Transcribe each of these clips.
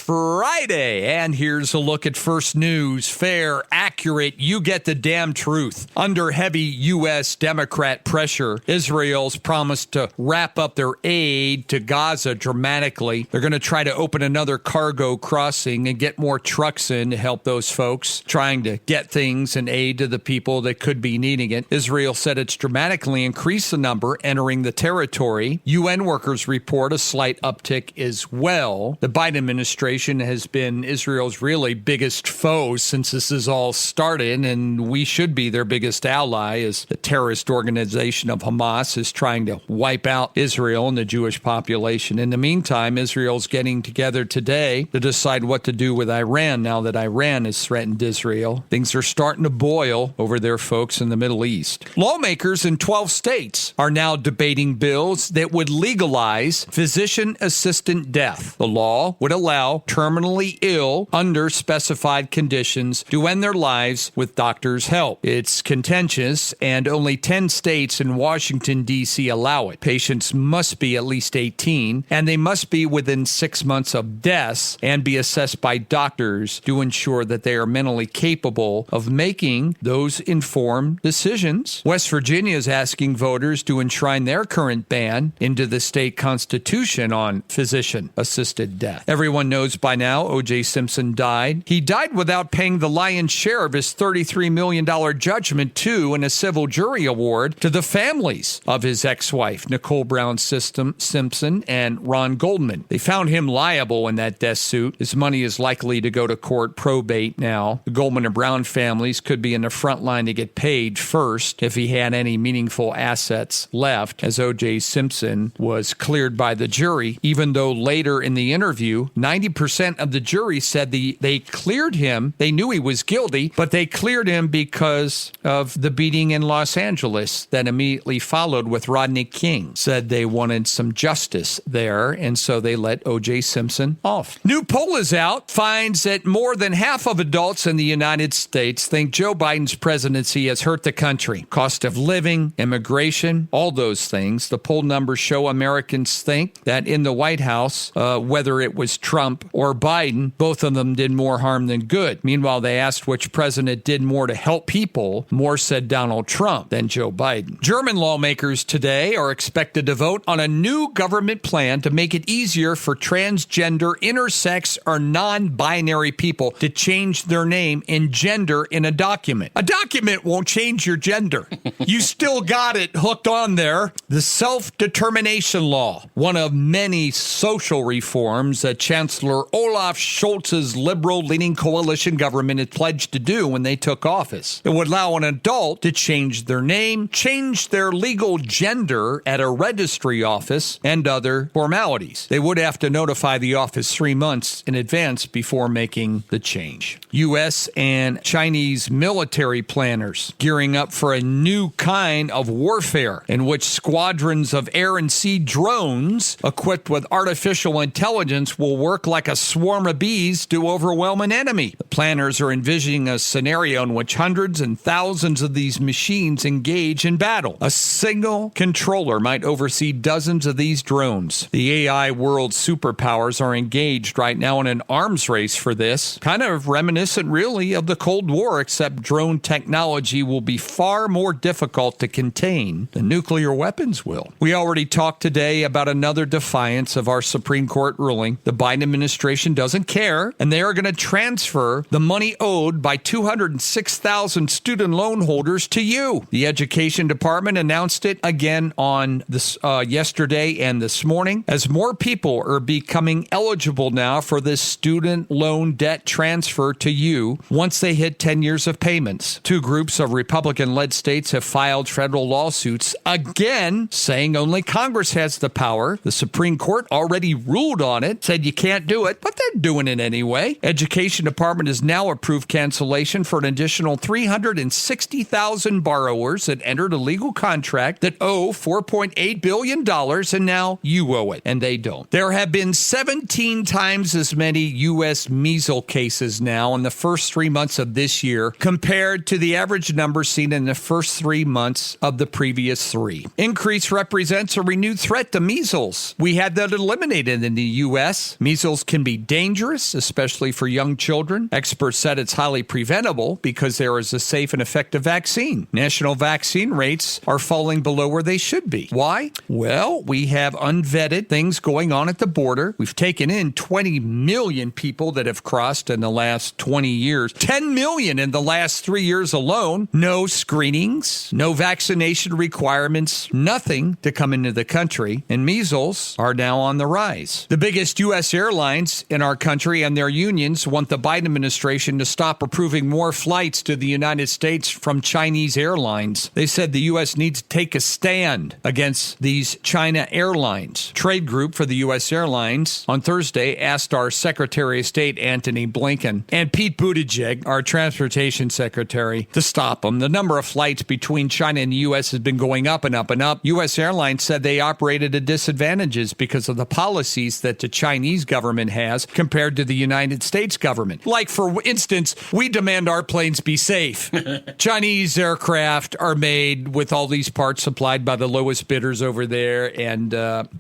Friday, and here's a look at First News. Fair, accurate, you get the damn truth. Under heavy U.S. Democrat pressure, Israel's promised to wrap up their aid to Gaza dramatically. They're going to try to open another cargo crossing and get more trucks in to help those folks trying to get things and aid to the people that could be needing it. Israel said it's dramatically increased the number entering the territory. UN workers report a slight uptick as well. The Biden administration has been Israel's really biggest foe since this has all started, and we should be their biggest ally as the terrorist organization of Hamas is trying to wipe out Israel and the Jewish population. In the meantime, Israel's getting together today to decide what to do with Iran now that Iran has threatened Israel. Things are starting to boil over there, folks, in the Middle East. Lawmakers in 12 states are now debating bills that would legalize physician-assisted death. The law would allow terminally ill, under specified conditions to end their lives with doctors' help. It's contentious, and only 10 states and Washington, D.C. allow it. Patients must be at least 18, and they must be within 6 months of death and be assessed by doctors to ensure that they are mentally capable of making those informed decisions. West Virginia is asking voters to enshrine their current ban into the state constitution on physician-assisted death. Everyone knows by now O.J. Simpson died. He died without paying the lion's share of his $33 million judgment to and a civil jury award to the families of his ex-wife, Nicole Brown Simpson and Ron Goldman. They found him liable in that death suit. His money is likely to go to court probate now. The Goldman and Brown families could be in the front line to get paid first if he had any meaningful assets left, as O.J. Simpson was cleared by the jury, even though later in the interview, 90% of the jury said they cleared him. They knew he was guilty, but they cleared him because of the beating in Los Angeles that immediately followed with Rodney King. Said they wanted some justice there, and so they let O.J. Simpson off. New poll is out, finds that more than half of adults in the United States think Joe Biden's presidency has hurt the country. Cost of living, immigration, all those things. The poll numbers show Americans think that in the White House, whether it was Trump or Biden, both of them did more harm than good. Meanwhile, they asked which president did more to help people. More said Donald Trump than Joe Biden. German lawmakers today are expected to vote on a new government plan to make it easier for transgender, intersex, or non-binary people to change their name and gender in a document. A document won't change your gender. You still got it hooked on there. The self-determination law, one of many social reforms that Chancellor Olaf Scholz's liberal-leaning coalition government had pledged to do when they took office. It would allow an adult to change their name, change their legal gender at a registry office, and other formalities. They would have to notify the office 3 months in advance before making the change. U.S. and Chinese military planners gearing up for a new kind of warfare in which squadrons of air and sea drones equipped with artificial intelligence will work like a swarm of bees to overwhelm an enemy. The planners are envisioning a scenario in which hundreds and thousands of these machines engage in battle. A single controller might oversee dozens of these drones. The AI world superpowers are engaged right now in an arms race for this, kind of reminiscent really of the Cold War, except drone technology will be far more difficult to contain than nuclear weapons will. We already talked today about another defiance of our Supreme Court ruling. The Biden administration doesn't care, and they are going to transfer the money owed by 206,000 student loan holders to you. The Education Department announced it again on this yesterday and this morning, as more people are becoming eligible now for this student loan debt transfer to you once they hit 10 years of payments. Two groups of Republican-led states have filed federal lawsuits again, saying only Congress has the power. The Supreme Court already ruled on it, said you can't do it, but they're doing it anyway. Education Department is has now approved cancellation for an additional 360,000 borrowers that entered a legal contract that owe $4.8 billion, and now you owe it, and they don't. There have been 17 times as many U.S. measles cases now in the first 3 months of this year compared to the average number seen in the first 3 months of the previous 3. Increase represents a renewed threat to measles. We had that eliminated in the U.S. Measles can be dangerous, especially for young children. Experts said it's highly preventable because there is a safe and effective vaccine. National vaccine rates are falling below where they should be. Why? Well, we have unvetted things going on at the border. We've taken in 20 million people that have crossed in the last 20 years. 10 million in the last 3 years alone. No screenings, no vaccination requirements, nothing to come into the country. And measles are now on the rise. The biggest U.S. airlines in our country and their unions want the Biden administration to stop approving more flights to the United States from Chinese airlines. They said the U.S. needs to take a stand against these China airlines. Trade Group for the U.S. Airlines on Thursday asked our Secretary of State, Antony Blinken, and Pete Buttigieg, our Transportation Secretary, to stop them. The number of flights between China and the U.S. has been going up and up and up. U.S. Airlines said they operated at disadvantages because of the policies that the Chinese government has compared to the United States government. Like, for instance, we demand our planes be safe. Chinese aircraft are made with all these parts supplied by the lowest bidders over there, and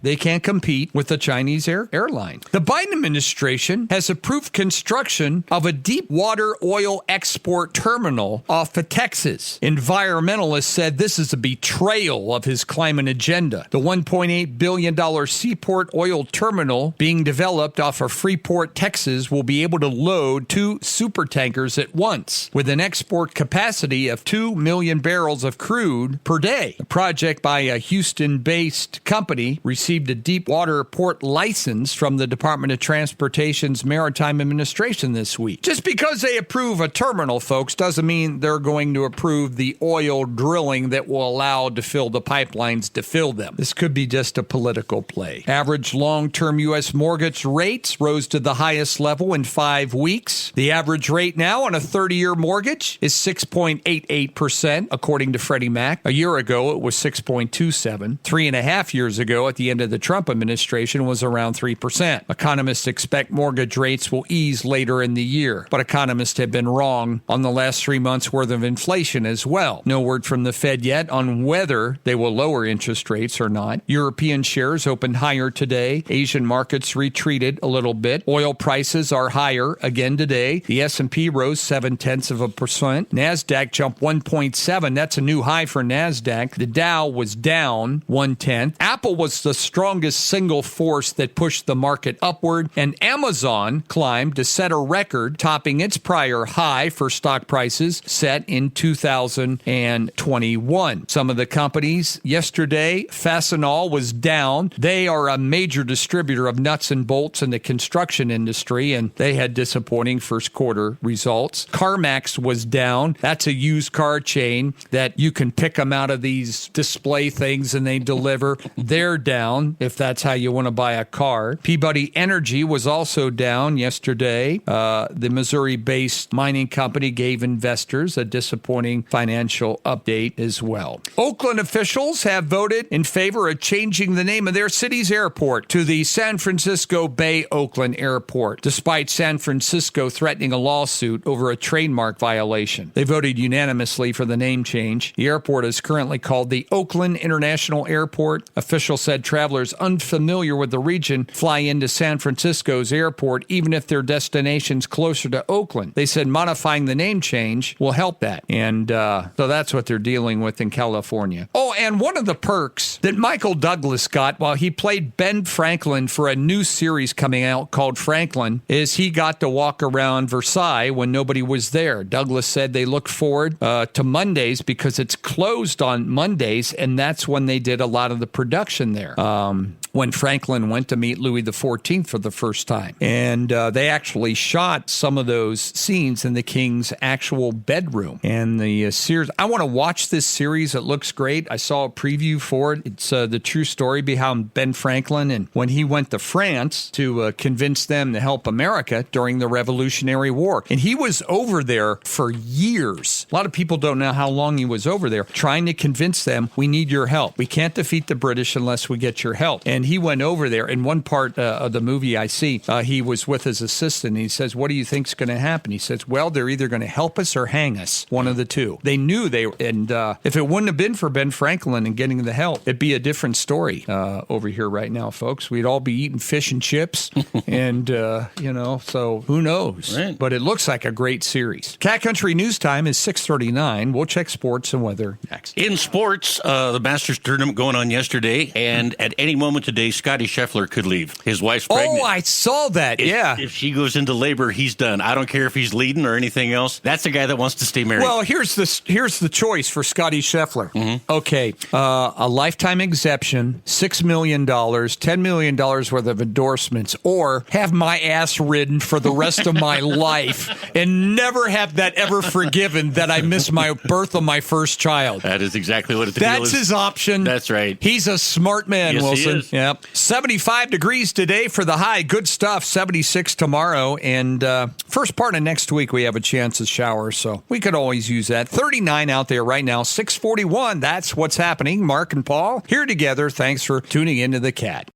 they can't compete with the Chinese airline. The Biden administration has approved construction of a deep water oil export terminal off of Texas. Environmentalists said this is a betrayal of his climate agenda. The $1.8 billion seaport oil terminal being developed off of Freeport, Texas, will be able to load 2 supertankers at once with an export capacity of 2 million barrels of crude per day. The project by a Houston-based company received a deep water port license from the Department of Transportation's Maritime Administration this week. Just because they approve a terminal, folks, doesn't mean they're going to approve the oil drilling that will allow to fill the pipelines to fill them. This could be just a political play. Average long-term U.S. mortgage rates rose to the highest level in 5 weeks. The average rate now on a 30-year mortgage is 6.88%, according to Freddie Mac. A year ago, it was 6.27. 3.5 years ago, at the end of the Trump administration, was around 3%. Economists expect mortgage rates will ease later in the year, but economists have been wrong on the last 3 months' worth of inflation as well. No word from the Fed yet on whether they will lower interest rates or not. European shares opened higher today. Asian markets retreated a little bit. Oil prices are higher again today. The S&P rose 0.7%. NASDAQ jumped 1.7. That's a new high for NASDAQ. The Dow was down 0.1. Apple was the strongest single force that pushed the market upward, and Amazon climbed to set a record, topping its prior high for stock prices set in 2021. Some of the companies yesterday, Fastenal was down. They are a major distributor of nuts and bolts in the construction industry, and they had disappointing first quarter results. CarMax was down. That's a used car chain that you can pick them out of these display things and they deliver. They're down if that's how you want to buy a car. Peabody Energy was also down yesterday. The Missouri-based mining company gave investors a disappointing financial update as well. Oakland officials have voted in favor of changing the name of their city's airport to the San Francisco Bay Oakland Airport, despite San Francisco threatening a lawsuit over a trademark violation. They voted unanimously for the name change. The airport is currently called the Oakland International Airport. Officials said travelers unfamiliar with the region fly into San Francisco's airport even if their destination's closer to Oakland. They said modifying the name change will help that. And so that's what they're dealing with in California. Oh, and one of the perks that Michael Douglas got while he played Ben Franklin for a new series coming out called Franklin is he got to walk around Versailles when nobody was there. Douglas said they looked forward to Mondays because it's closed on Mondays, and that's when they did a lot of the production there. When Franklin went to meet Louis XIV for the first time. And they actually shot some of those scenes in the king's actual bedroom. And the series, I want to watch this series. It looks great. I saw a preview for it. It's the true story behind Ben Franklin and when he went to France to convince them to help America during the Revolutionary Revolutionary War. And he was over there for years. A lot of people don't know how long he was over there, trying to convince them, we need your help. We can't defeat the British unless we get your help. And he went over there. In one part of the movie I see, he was with his assistant. And he says, what do you think's going to happen? He says, well, they're either going to help us or hang us. One of the two. They knew and if it wouldn't have been for Ben Franklin and getting the help, it'd be a different story over here right now, folks. We'd all be eating fish and chips. And, so who knows? Right. But it looks like a great series. Cat Country News Time is 6:39. We'll check sports and weather next. In sports, the Masters tournament going on yesterday, and at any moment today, Scotty Scheffler could leave. His wife's pregnant. Oh, I saw that. Yeah. If she goes into labor, he's done. I don't care if he's leading or anything else. That's the guy that wants to stay married. Well, here's the choice for Scotty Scheffler. Mm-hmm. Okay, a lifetime exemption, $6 million, $10 million worth of endorsements, or have my ass ridden for the rest of my life and never have that ever forgiven that I missed my birth of my first child. That is exactly what it's. That's his option. That's right. He's a smart man, yes, Wilson. He is. Yep. 75 degrees today for the high. Good stuff. 76 tomorrow. And first part of next week, we have a chance of showers, so we could always use that. 39 out there right now. 641. That's what's happening. Mark and Paul here together. Thanks for tuning into the Cat.